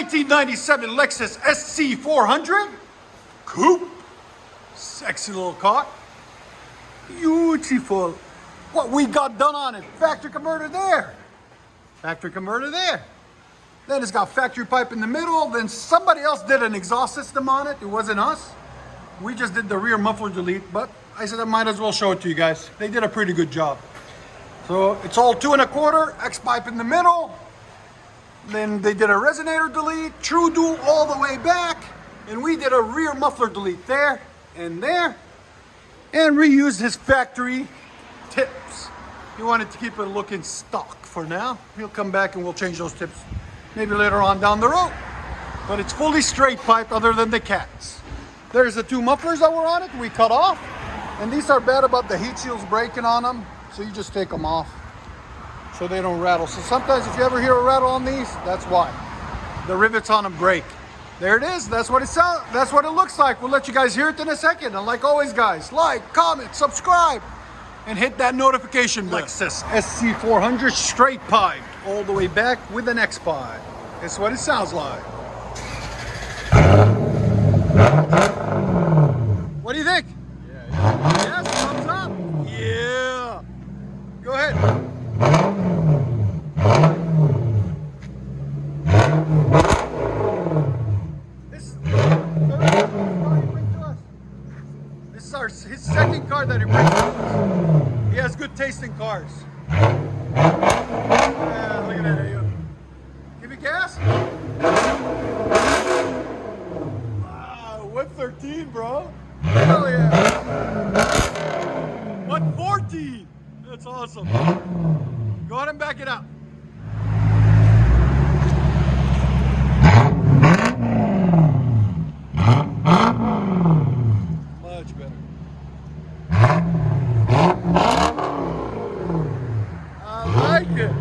1997 Lexus SC400 Coupe. Sexy little car. Beautiful. What we got done on it. Factory converter there. Factory converter there. Then it's got factory pipe in the middle. Then somebody else did an exhaust system on it. It wasn't us. We just did the rear muffler delete, but I said I might as well show it to you guys. They did a pretty good job. So it's all 2 1/4, X pipe in the middle. Then they did a resonator delete, true dual all the way back. And we did a rear muffler delete there and there. And reused his factory tips. He wanted to keep it looking stock for now. He'll come back and we'll change those tips maybe later on down the road. But it's fully straight pipe other than the cats. There's the 2 mufflers that were on it we cut off. And these are bad about the heat shields breaking on them. So you just take them off so they don't rattle. So sometimes if you ever hear a rattle on these, that's why. The rivets on them break. There it is. That's what it sounds. That's what it looks like. We'll let you guys hear it in a second. And like always, guys, like, comment, subscribe, and hit that notification bell. Lexus SC400 straight pipe all the way back with an X pipe. That's what it sounds like. What do you think? Yeah. Yes, thumbs up. Yeah. Go ahead. This is his second car that he brings to us. He has good taste in cars. Yeah, look at that. Give me gas. Wow, 113, bro. Hell yeah. 114. That's awesome. Go ahead and back it up. Much better. I like it.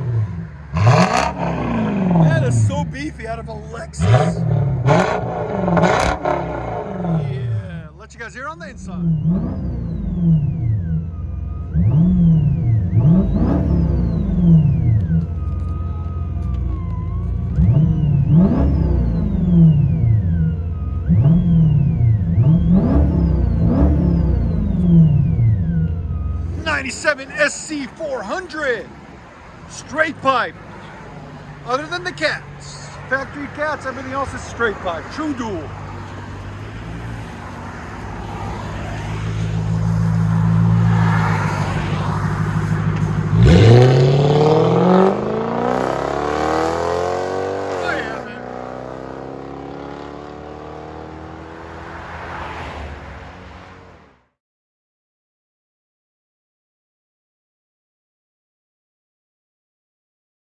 That is so beefy out of a Lexus. Yeah. Let you guys hear on the inside. 97 SC400 straight pipe other than the cats, factory cats, everything else is straight pipe, true dual.